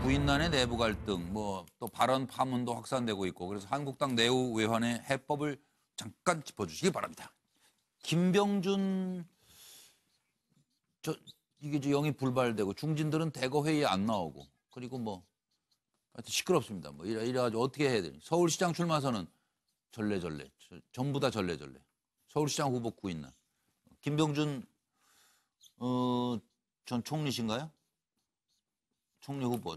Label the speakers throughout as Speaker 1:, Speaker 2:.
Speaker 1: 부인란의 내부 갈등, 뭐 또 발언 파문도 확산되고 있고 그래서 한국당 내후 외환의 해법을 잠깐 짚어주시기 바랍니다. 김병준 이게 영입 불발되고 중진들은 대거 회의에 안 나오고 그리고 뭐 하여튼 시끄럽습니다. 뭐 이래가지고 어떻게 해야 되니? 서울시장 출마선은 전례 전부 다 전례. 서울시장 후보 구인난 김병준 전 총리신가요? 총리 후보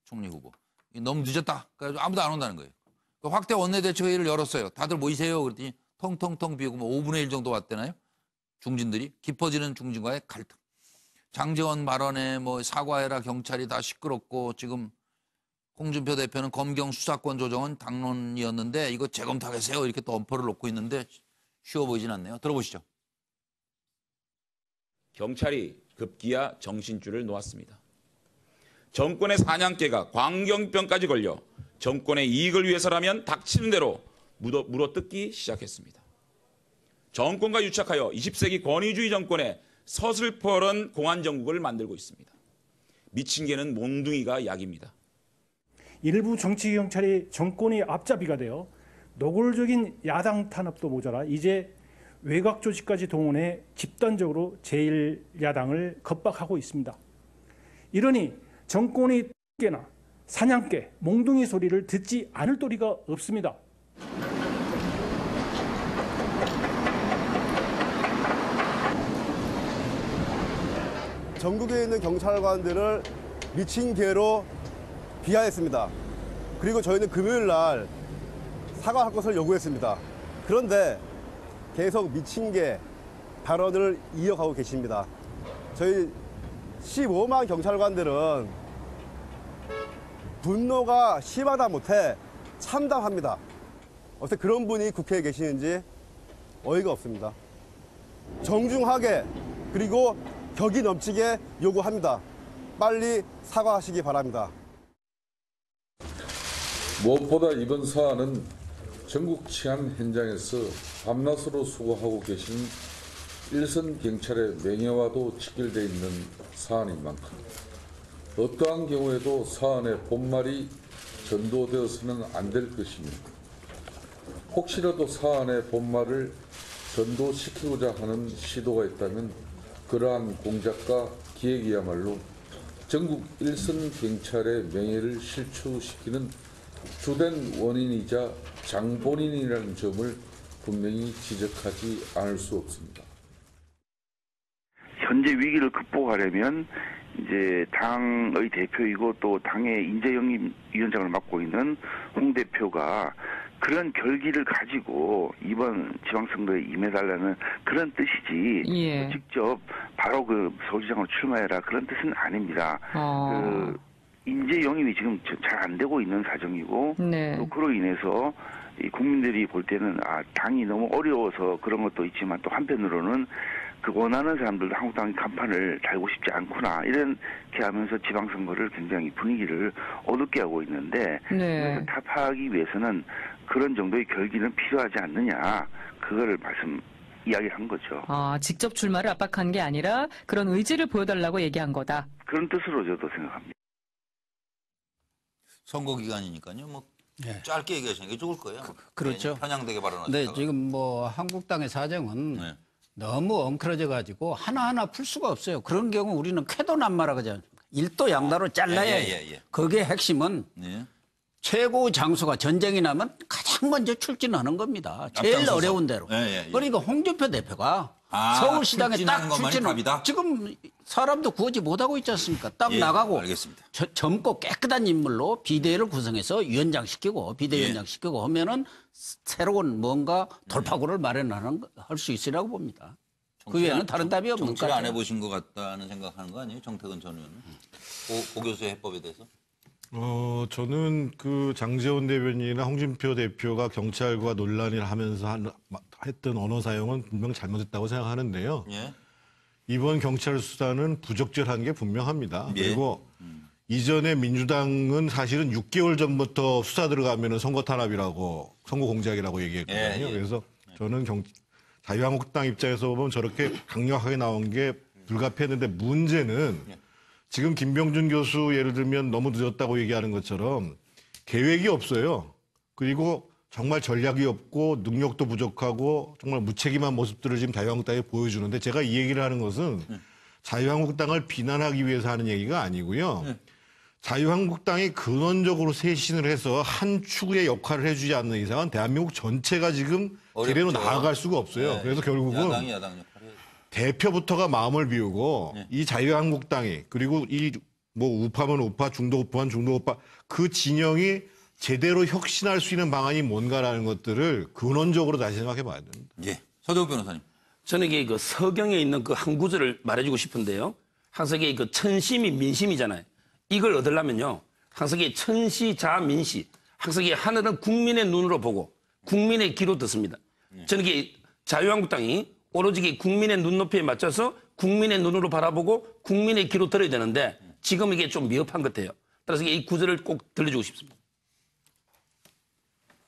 Speaker 1: 총리 후보 너무 늦었다. 그래가지고 아무도 안 온다는 거예요. 확대 원내대책회의를 열었어요. 다들 모이세요. 그랬더니 텅텅텅 비고 뭐 5분의 1 정도 왔대나요? 중진들이 깊어지는 중진과의 갈등. 장제원 발언에 뭐 사과해라 경찰이 다 시끄럽고 지금 홍준표 대표는 검경 수사권 조정은 당론이었는데 이거 재검토하겠어요. 이렇게 또 엄포를 놓고 있는데 쉬워 보이진 않네요. 들어보시죠.
Speaker 2: 경찰이 급기야 정신줄을 놓았습니다. 정권의 사냥개가 광경병까지 걸려 정권의 이익을 위해서라면 닥치는 대로 물어뜯기 시작했습니다. 정권과 유착하여 20세기 권위주의 정권의 서슬퍼런 공안정국을 만들고 있습니다. 미친 개는 몽둥이가 약입니다.
Speaker 3: 일부 정치경찰이 정권의 앞잡이가 되어 노골적인 야당 탄압도 모자라 이제 외곽 조직까지 동원해 집단적으로 제1야당을 겁박하고 있습니다. 이러니 정권이 깨나 사냥개, 몽둥이 소리를 듣지 않을 도리가 없습니다.
Speaker 4: 전국에 있는 경찰관들을 미친 개로 비하했습니다. 그리고 저희는 금요일 날 사과할 것을 요구했습니다. 그런데 계속 미친 개 발언을 이어가고 계십니다. 저희 15만 경찰관들은 분노가 심하다 못해 참담합니다. 어떻게 그런 분이 국회에 계시는지 어이가 없습니다. 정중하게 그리고 격이 넘치게 요구합니다. 빨리 사과하시기 바랍니다.
Speaker 5: 무엇보다 이번 사안은 전국 치안 현장에서 밤낮으로 수고하고 계신 일선 경찰의 명예와도 직결되어 있는 사안인 만큼 어떠한 경우에도 사안의 본말이 전도되어서는 안 될 것이며 혹시라도 사안의 본말을 전도시키고자 하는 시도가 있다면 그러한 공작과 기획이야말로 전국 일선 경찰의 명예를 실추시키는 주된 원인이자 장본인이라는 점을 분명히 지적하지 않을 수 없습니다.
Speaker 6: 현재 위기를 극복하려면 이제 당의 대표이고 또 당의 인재영입위원장을 맡고 있는 홍 대표가 그런 결기를 가지고 이번 지방선거에 임해달라는 그런 뜻이지
Speaker 7: 예.
Speaker 6: 직접 바로 그 서울시장으로 출마해라 그런 뜻은 아닙니다. 그 인재 영입이 지금 잘 안 되고 있는 사정이고
Speaker 7: 네.
Speaker 6: 또 그로 인해서 이 국민들이 볼 때는 당이 너무 어려워서 그런 것도 있지만 또 한편으로는 그 원하는 사람들도 한국당이 간판을 달고 싶지 않구나 이렇게 하면서 지방선거를 굉장히 분위기를 어둡게 하고 있는데
Speaker 7: 네.
Speaker 6: 타파하기 위해서는 그런 정도의 결기는 필요하지 않느냐 그거를 이야기한 거죠.
Speaker 7: 직접 출마를 압박한 게 아니라 그런 의지를 보여달라고 얘기한 거다.
Speaker 6: 그런 뜻으로 저도 생각합니다.
Speaker 1: 선거 기간이니까요. 뭐
Speaker 8: 네.
Speaker 1: 짧게 얘기하시는 게 좋을 거예요.
Speaker 8: 그렇죠.
Speaker 1: 편향되게 발언하시다가.
Speaker 8: 네, 지금 뭐 한국당의 사정은
Speaker 1: 네.
Speaker 8: 너무 엉클어져 가지고 하나하나 풀 수가 없어요. 그런 경우 우리는 쾌도난마라 그러잖아요. 일도 양다로 잘라야 해요.
Speaker 1: 예.
Speaker 8: 거기에 핵심은
Speaker 1: 네.
Speaker 8: 최고 장소가 전쟁이 나면 가장 먼저 출진하는 겁니다. 제일
Speaker 1: 앞장서서.
Speaker 8: 어려운 대로.
Speaker 1: 예.
Speaker 8: 그러니까 홍준표 대표가 서울시장에 딱
Speaker 1: 출진하는 것만이
Speaker 8: 출진을
Speaker 1: 답이다?
Speaker 8: 지금 사람도 구하지 못하고 있지 않습니까? 딱 나가고
Speaker 1: 알겠습니다.
Speaker 8: 젊고 깨끗한 인물로 비대위를 구성해서 위원장 시키고 비대위원장 시키고 하면은 새로운 뭔가 돌파구를 마련하는 할 수 있으라고 봅니다. 그 외에는 다른 답이 없는 것
Speaker 1: 정치를
Speaker 8: 같아요.
Speaker 1: 안 해보신 것 같다는 생각하는 거 아니에요? 정태근 전 의원은. 오 교수의 해법에 대해서.
Speaker 9: 저는 그 장제원 대변인이나 홍준표 대표가 경찰과 논란을 하면서 했던 언어 사용은 분명 잘못했다고 생각하는데요.
Speaker 1: 예.
Speaker 9: 이번 경찰 수사는 부적절한 게 분명합니다.
Speaker 1: 예.
Speaker 9: 그리고 이전에 민주당은 사실은 6개월 전부터 수사 들어가면 선거 탄압이라고 선거 공작이라고 얘기했거든요.
Speaker 1: 예.
Speaker 9: 그래서 저는 자유한국당 입장에서 보면 저렇게 강력하게 나온 게 불가피했는데 문제는 지금 김병준 교수 예를 들면 너무 늦었다고 얘기하는 것처럼 계획이 없어요. 그리고 정말 전략이 없고 능력도 부족하고 정말 무책임한 모습들을 지금 자유한국당이 보여주는데 제가 이 얘기를 하는 것은 자유한국당을 비난하기 위해서 하는 얘기가 아니고요. 자유한국당이 근원적으로 쇄신을 해서 한 축의 역할을 해주지 않는 이상은 대한민국 전체가 지금 제대로
Speaker 1: 어렵죠.
Speaker 9: 나아갈 수가 없어요.
Speaker 1: 네.
Speaker 9: 그래서 결국은
Speaker 1: 야당 역할을 해야죠.
Speaker 9: 대표부터가 마음을 비우고 이 자유한국당이 그리고 이 뭐 우파면 우파, 중도 우파면 중도 우파 그 진영이 제대로 혁신할 수 있는 방안이 뭔가라는 것들을 근원적으로 다시 생각해 봐야 됩니다.
Speaker 1: 예. 서대욱 변호사님.
Speaker 10: 저는 이게 그 서경에 있는 그 한 구절을 말해주고 싶은데요. 항상 이게 그 천심이 민심이잖아요. 이걸 얻으려면요. 항상 이게 천시자민시. 항상 이게 하늘은 국민의 눈으로 보고 국민의 귀로 듣습니다. 저는 이게 자유한국당이 오로지 국민의 눈높이에 맞춰서 국민의 눈으로 바라보고 국민의 귀로 들어야 되는데 지금 이게 좀 미흡한 것 같아요. 따라서 이 구절을 꼭 들려주고 싶습니다.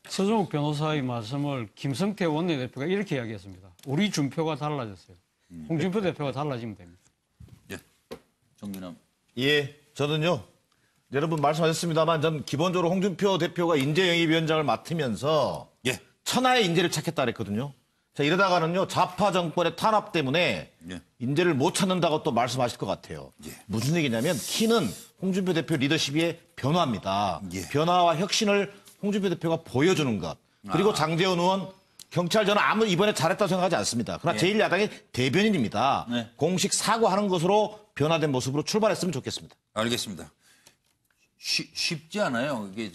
Speaker 11: 서정욱 변호사의 말씀을 김성태 원내대표가 이렇게 이야기했습니다. 우리 준표가 달라졌어요. 홍준표 대표가 달라지면 됩니다.
Speaker 1: 예. 정민함.
Speaker 12: 예, 저는요. 여러분 말씀하셨습니다만 전 기본적으로 홍준표 대표가 인재영입위원장을 맡으면서
Speaker 1: 예.
Speaker 12: 천하의 인재를 찾겠다 그랬거든요. 자, 이러다가는요, 좌파 정권의 탄압 때문에
Speaker 1: 예.
Speaker 12: 인재를 못 찾는다고 또 말씀하실 것 같아요.
Speaker 1: 예.
Speaker 12: 무슨 얘기냐면 키는 홍준표 대표 리더십의 변화입니다.
Speaker 1: 예.
Speaker 12: 변화와 혁신을 홍준표 대표가 보여주는 것. 그리고 장제원 의원 경찰 저는 아무 이번에 잘했다고 생각하지 않습니다. 그러나
Speaker 1: 예.
Speaker 12: 제1야당의 대변인입니다.
Speaker 1: 네.
Speaker 12: 공식 사과하는 것으로 변화된 모습으로 출발했으면 좋겠습니다.
Speaker 1: 알겠습니다. 쉽지 않아요. 이게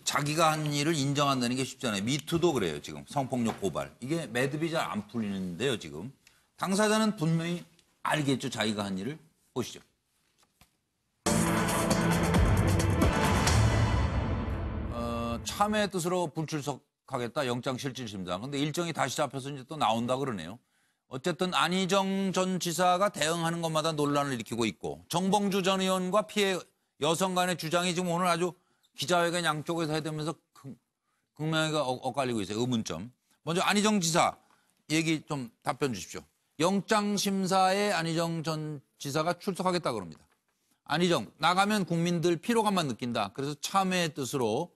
Speaker 1: 자기가 한 일을 인정한다는 게 쉽지 않아요. 미투도 그래요, 지금. 성폭력 고발. 이게 매듭이 잘 안 풀리는데요, 지금. 당사자는 분명히 알겠죠, 자기가 한 일을. 보시죠. 참여의 뜻으로 불출석하겠다, 영장실질심사. 근데 일정이 다시 잡혀서 이제 또 나온다 그러네요. 어쨌든 안희정 전 지사가 대응하는 것마다 논란을 일으키고 있고 정봉주 전 의원과 피해 여성 간의 주장이 지금 오늘 아주 기자회견 양쪽에서 해대면서 극명하게 엇갈리고 있어요. 의문점. 먼저 안희정 지사 얘기 좀 답변 주십시오. 영장심사에 안희정 전 지사가 출석하겠다 그럽니다. 안희정 나가면 국민들 피로감만 느낀다. 그래서 참회의 뜻으로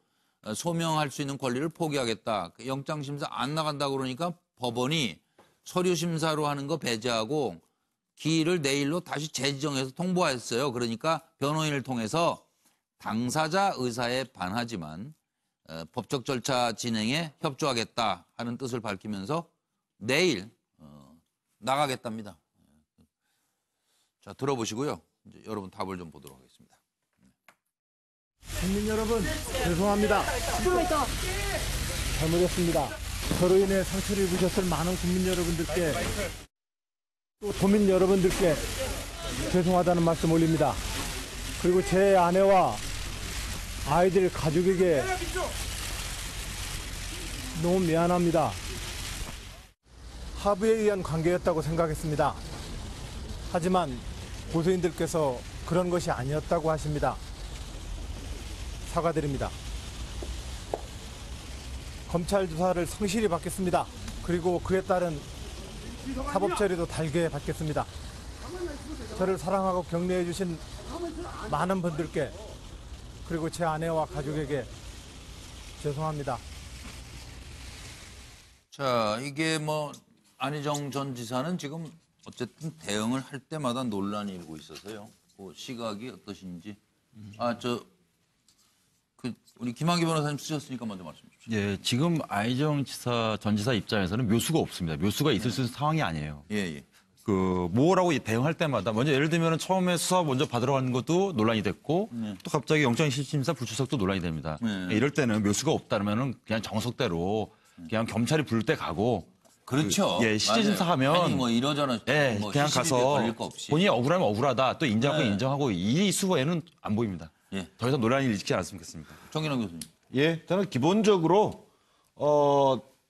Speaker 1: 소명할 수 있는 권리를 포기하겠다. 영장심사 안 나간다 그러니까 법원이 서류심사로 하는 거 배제하고 기일을 내일로 다시 재지정해서 통보했어요. 그러니까 변호인을 통해서 당사자 의사에 반하지만 법적 절차 진행에 협조하겠다 하는 뜻을 밝히면서 내일 나가겠답니다. 자, 들어보시고요. 이제 여러분 답을 좀 보도록 하겠습니다.
Speaker 3: 국민 여러분, 죄송합니다. 잘못했습니다. 저로 인해 상처를 입으셨을 많은 국민 여러분들께 또 도민 여러분들께 죄송하다는 말씀 올립니다. 그리고 제 아내와 아이들 가족에게 너무 미안합니다. 합의에 의한 관계였다고 생각했습니다. 하지만 고소인들께서 그런 것이 아니었다고 하십니다. 사과드립니다. 검찰 조사를 성실히 받겠습니다. 그리고 그에 따른 사법 처리도 달게 받겠습니다. 저를 사랑하고 격려해 주신 많은 분들께 그리고 제 아내와 가족에게 죄송합니다.
Speaker 1: 자, 이게 안희정 전 지사는 지금 어쨌든 대응을 할 때마다 논란이 일고 있어서요. 그 시각이 어떠신지. 우리 김한기 변호사님 쓰셨으니까 먼저 말씀 주십시오.
Speaker 13: 예, 지금 안희정 전 지사 입장에서는 묘수가 없습니다. 묘수가 있을 수 있는 상황이 아니에요.
Speaker 1: 예.
Speaker 13: 뭐라고 대응할 때마다 먼저 예를 들면 처음에 수사 먼저 받으러 가는 것도 논란이 됐고 또 갑자기 영장실질심사 불출석도 논란이 됩니다. 이럴 때는 묘수가 없다면은 그냥 정석대로 그냥 검찰이 부를 때 가고
Speaker 1: 그렇죠.
Speaker 13: 실질심사하면
Speaker 1: 이러저러
Speaker 13: 그냥 가서 본인이 억울하면 억울하다 또 인정하고 인정하고 이 수에는 안 보입니다.
Speaker 1: 예.
Speaker 13: 더 이상 논란이 일으키지 않았으면 좋겠습니다.
Speaker 1: 정인환 교수님.
Speaker 12: 예, 저는 기본적으로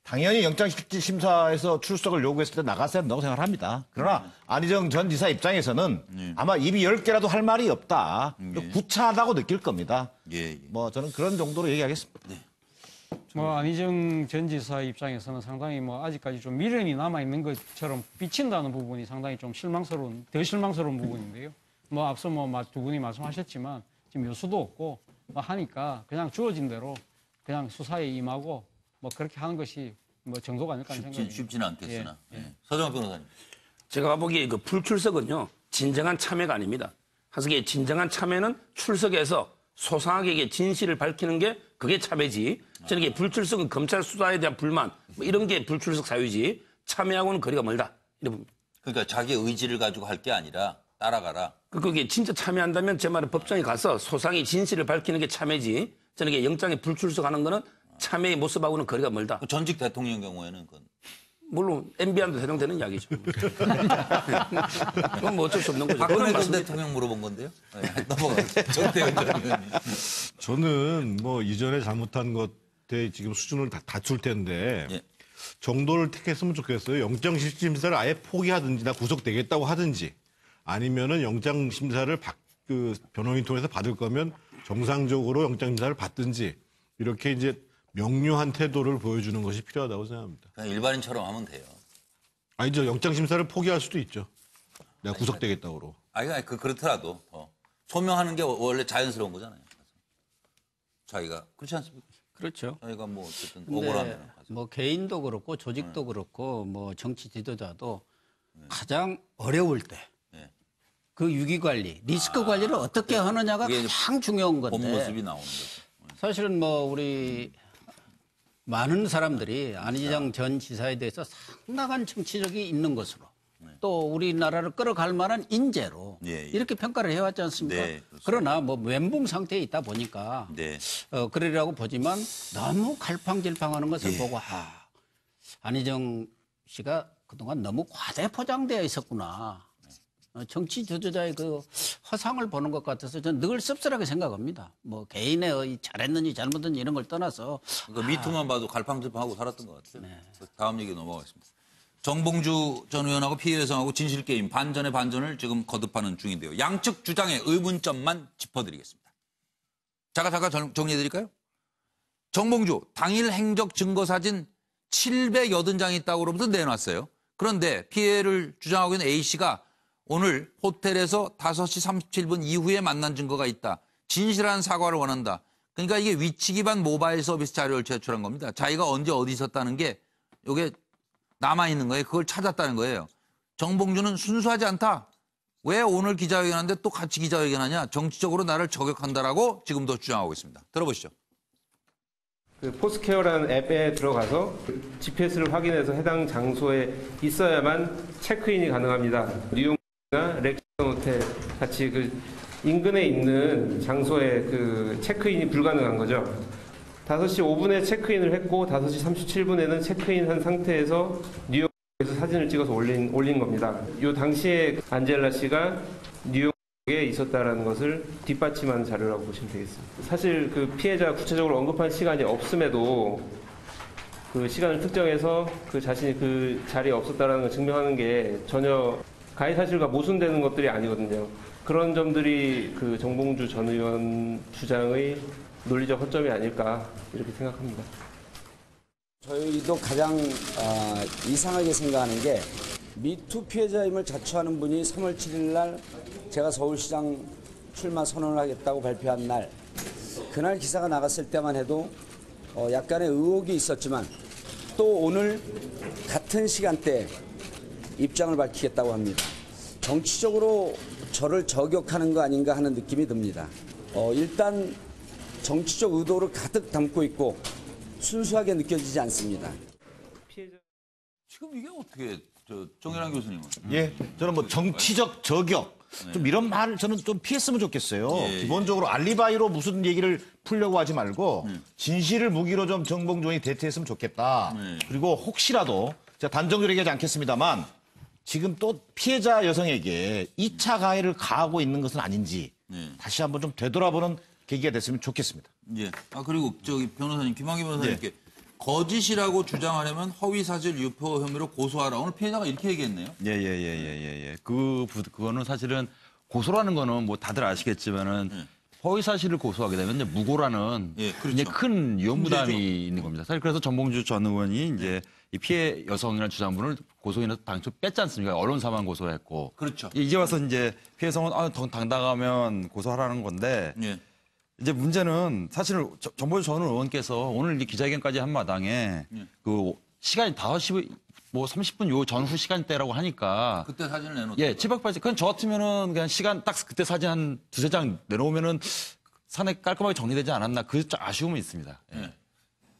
Speaker 12: 당연히 영장실질심사에서 출석을 요구했을 때 나갔어야 한다고 생각을 합니다. 그러나 안희정 전 지사 입장에서는 아마 입이 10개라도 할 말이 없다. 구차하다고 느낄 겁니다. 저는 그런 정도로 얘기하겠습니다.
Speaker 11: 안희정 전 지사 입장에서는 상당히 아직까지 좀 미련이 남아있는 것처럼 비친다는 부분이 상당히 좀 더 실망스러운 부분인데요. 뭐 앞서 뭐 두 분이 말씀하셨지만 지금 묘수도 없고 뭐 하니까 그냥 주어진 대로 그냥 수사에 임하고 뭐 그렇게 하는 것이 뭐 정도가 아닐까 하는 생각이
Speaker 1: 쉽지는 않겠으나. 서정환 변호사님.
Speaker 10: 제가 보기에 그 불출석은요, 진정한 참여가 아닙니다. 한석의 진정한 참여는 출석해서 소상하게 진실을 밝히는 게 그게 참여지. 저는 이게 불출석은 검찰 수사에 대한 불만, 뭐 이런 게 불출석 사유지. 참여하고는 거리가 멀다. 이래 봅니다.
Speaker 1: 그러니까 자기 의지를 가지고 할 게 아니라 따라가라.
Speaker 10: 그게 진짜 참여한다면 제 말은 법정에 가서 소상히 진실을 밝히는 게 참여지. 저는 이게 영장에 불출석하는 거는 참여의 모습하고는 거리가 멀다.
Speaker 1: 전직 대통령 경우에는 그건.
Speaker 10: 물론 MB안도 해당되는 이야기죠. 그건 뭐 어쩔 수 없는 거죠.
Speaker 1: 박근혜 전 대통령 물어본 건데요. 네, 넘어가겠습니다. 정태현 전 의원님.
Speaker 9: 저는 뭐 이전에 잘못한 것에 지금 수준을 다툴 텐데
Speaker 1: 예.
Speaker 9: 정도를 택했으면 좋겠어요. 영장실질심사를 아예 포기하든지 나 구속되겠다고 하든지 아니면은 영장심사를 그 변호인 통해서 받을 거면 정상적으로 영장심사를 받든지 이렇게 이제 명료한 태도를 보여주는 것이 필요하다고 생각합니다.
Speaker 1: 그냥 일반인처럼 하면 돼요.
Speaker 9: 아니죠. 영장심사를 포기할 수도 있죠. 내가 구속되겠다고.
Speaker 1: 아니, 그렇더라도 소명하는 게 원래 자연스러운 거잖아요. 자기가 그렇지 않습니까?
Speaker 8: 그렇죠.
Speaker 1: 자기가 뭐 어쨌든
Speaker 8: 근데
Speaker 1: 억울하면
Speaker 8: 뭐 개인도 그렇고 조직도 그렇고 뭐 정치 지도자도 가장 어려울 때 그 위기 관리, 리스크 관리를 어떻게 하느냐가 가장 중요한 건데.
Speaker 1: 본 모습이 나오는 거죠.
Speaker 8: 사실은 뭐 우리 많은 사람들이 안희정 전 지사에 대해서 상당한 정치적이 있는 것으로 또 우리나라를 끌어갈 만한 인재로 이렇게 평가를 해왔지 않습니까?
Speaker 1: 네,
Speaker 8: 그러나 뭐 멘붕 상태에 있다 보니까 그러리라고 보지만 너무 갈팡질팡하는 것을 보고 안희정 씨가 그동안 너무 과대 포장되어 있었구나. 정치 지도자의 그 허상을 보는 것 같아서 저는 늘 씁쓸하게 생각합니다. 뭐 개인의 잘했는지 잘못했는지 이런 걸 떠나서
Speaker 1: 그러니까 미투만 봐도 갈팡질팡하고 살았던 것 같아요. 다음 얘기 넘어가겠습니다. 정봉주 전 의원하고 피해 여성하고 진실게임 반전의 반전을 지금 거듭하는 중인데요. 양측 주장의 의문점만 짚어드리겠습니다. 잠깐 정리해드릴까요? 정봉주 당일 행적 증거 사진 780장이 있다고 그러면서 내놨어요. 그런데 피해를 주장하고 있는 A씨가 오늘 호텔에서 5시 37분 이후에 만난 증거가 있다. 진실한 사과를 원한다. 그러니까 이게 위치 기반 모바일 서비스 자료를 제출한 겁니다. 자기가 언제 어디 있었다는 게 이게 남아있는 거예요. 그걸 찾았다는 거예요. 정봉주는 순수하지 않다. 왜 오늘 기자회견하는데 또 같이 기자회견하냐. 정치적으로 나를 저격한다라고 지금도 주장하고 있습니다. 들어보시죠.
Speaker 14: 그 포스케어라는 앱에 들어가서 GPS를 확인해서 해당 장소에 있어야만 체크인이 가능합니다. 뉴욕 렉션 호텔 같이 그 인근에 있는 장소에 그 체크인이 불가능한 거죠. 5시 5분에 체크인을 했고 5시 37분에는 체크인한 상태에서 뉴욕에서 사진을 찍어서 올린 겁니다. 이 당시에 안젤라 씨가 뉴욕에 있었다라는 것을 뒷받침하는 자료라고 보시면 되겠습니다. 사실 그 피해자 구체적으로 언급한 시간이 없음에도 그 시간을 특정해서 그 자신이 그 자리에 없었다라는 걸 증명하는 게 전혀 가해 사실과 모순되는 것들이 아니거든요. 그런 점들이 그 정봉주 전 의원 주장의 논리적 허점이 아닐까 이렇게 생각합니다.
Speaker 15: 저희도 가장 이상하게 생각하는 게 미투 피해자임을 자처하는 분이 3월 7일 날 제가 서울시장 출마 선언을 하겠다고 발표한 날 그날 기사가 나갔을 때만 해도 약간의 의혹이 있었지만 또 오늘 같은 시간대에 입장을 밝히겠다고 합니다. 정치적으로 저를 저격하는 거 아닌가 하는 느낌이 듭니다. 일단 정치적 의도를 가득 담고 있고 순수하게 느껴지지 않습니다.
Speaker 1: 지금 이게 어떻게 정일환 교수님은?
Speaker 12: 예, 저는 뭐 정치적 저격 좀 이런 말을 저는 좀 피했으면 좋겠어요. 기본적으로 알리바이로 무슨 얘기를 풀려고 하지 말고 진실을 무기로 좀 정봉주원이 대체했으면 좋겠다. 그리고 혹시라도 제가 단정적으로 얘기하지 않겠습니다만 지금 또 피해자 여성에게 2차 가해를 가하고 있는 것은 아닌지 다시 한번 좀 되돌아보는 계기가 됐으면 좋겠습니다.
Speaker 1: 예. 그리고 변호사님, 김학의 변호사님께 거짓이라고 주장하려면 허위사실 유포 혐의로 고소하라. 오늘 피해자가 이렇게 얘기했네요.
Speaker 13: 예. 그거는 사실은 고소라는 거는 뭐 다들 아시겠지만은 허위 사실을 고소하게 되면 이제 무고라는
Speaker 1: 그렇죠.
Speaker 13: 이제 큰 위험 부담이 있는 겁니다. 사실 그래서 정봉주 전 의원이 이제 이 피해 여성이라는 주장분을 고소인에서 당초 뺐지 않습니까? 언론사만 고소했고.
Speaker 1: 그렇죠.
Speaker 13: 이제 와서 이제 피해 여성은 더 당당하면 고소하라는 건데
Speaker 1: 예.
Speaker 13: 이제 문제는 사실 정보주 전 의원께서 오늘 이 기자회견까지 한 마당에 그 시간이 5시 뭐 30분 요 전후 시간대라고 하니까
Speaker 1: 그때 사진을 내놓았다.
Speaker 13: 예, 치박발지. 그건 저 같으면은 그냥 시간 딱 그때 사진 한 두세 장 내놓으면은 산에 깔끔하게 정리되지 않았나 그 아쉬움은 있습니다. 예.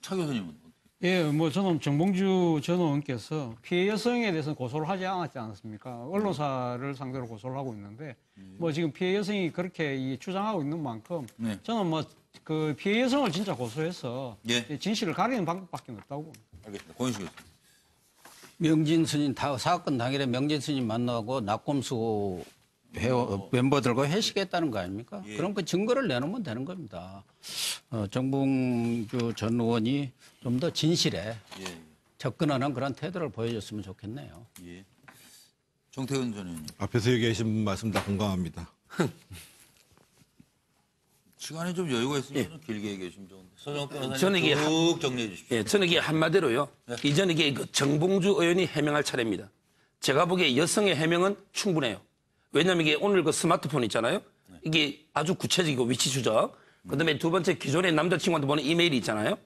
Speaker 1: 차 교수님은?
Speaker 11: 예, 뭐 저는 정봉주 전 의원께서 피해 여성에 대해서는 고소를 하지 않았지 않습니까? 언론사를 상대로 고소를 하고 있는데 뭐 지금 피해 여성이 그렇게 주장하고 있는 만큼
Speaker 1: 네.
Speaker 11: 저는 뭐 그 피해 여성을 진짜 고소해서
Speaker 1: 예.
Speaker 11: 진실을 가리는 방법밖에 없다고 봅니다.
Speaker 1: 알겠습니다. 권인식 교수님.
Speaker 8: 명진 스님 사건 당일에 명진 스님 만나고 낙검수 멤버들과 회식했다는 거 아닙니까?
Speaker 1: 예.
Speaker 8: 그럼 그 증거를 내놓으면 되는 겁니다. 정봉주 전 의원이 좀 더 진실에
Speaker 1: 예.
Speaker 8: 접근하는 그런 태도를 보여줬으면 좋겠네요.
Speaker 1: 예. 정태근 전 의원님.
Speaker 9: 앞에서 얘기하신 말씀 다 공감합니다.
Speaker 1: 시간이 좀 여유가 있으면 길게 얘기해 주시면 좋은데. 서정욱 변호사님
Speaker 10: 저는 이게
Speaker 1: 쭉 정리해 주십시오.
Speaker 10: 예, 저는 이게 한마디로요. 이전 이게 그 정봉주 의원이 해명할 차례입니다. 제가 보기에 여성의 해명은 충분해요. 왜냐하면 이게 오늘 그 스마트폰 있잖아요. 이게 아주 구체적이고 위치 추적. 그다음에 두 번째 기존의 남자친구한테 보낸 이메일이 있잖아요.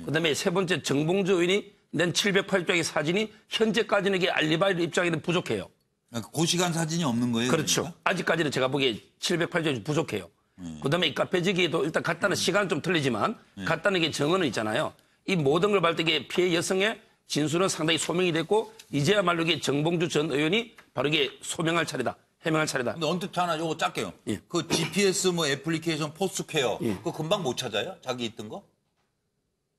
Speaker 10: 그다음에 세 번째 정봉주 의원이 낸 708장의 사진이 현재까지는 이게 알리바이 입장에는 부족해요.
Speaker 1: 그 시간 사진이 없는 거예요?
Speaker 10: 그렇죠.
Speaker 1: 그러니까?
Speaker 10: 아직까지는 제가 보기에 708장이 부족해요. 그다음에 이 카페지기에도 일단 갔다는 시간은 좀 틀리지만 갔다는 게 정언은 있잖아요. 이 모든 걸 볼 때 이게 피해 여성의 진술은 상당히 소명이 됐고 이제야말로 이게 정봉주 전 의원이 바로 이게 소명할 차례다. 해명할 차례다.
Speaker 1: 근데 언뜻 하나 요거 짧게요. 그 GPS 뭐 애플리케이션 포스퀘어 그거 금방 못 찾아요? 자기 있던 거?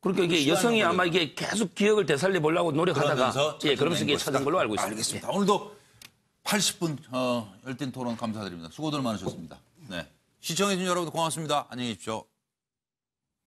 Speaker 10: 그러니까 이게 여성이 아마 이게 계속 기억을 되살려 보려고 노력하다가 그러면서 이게 찾은 걸로 알고 있습니다.
Speaker 1: 알겠습니다. 오늘도 80분 열띤 토론 감사드립니다. 수고들 많으셨습니다. 네. 시청해주신 여러분 고맙습니다. 안녕히 계십시오.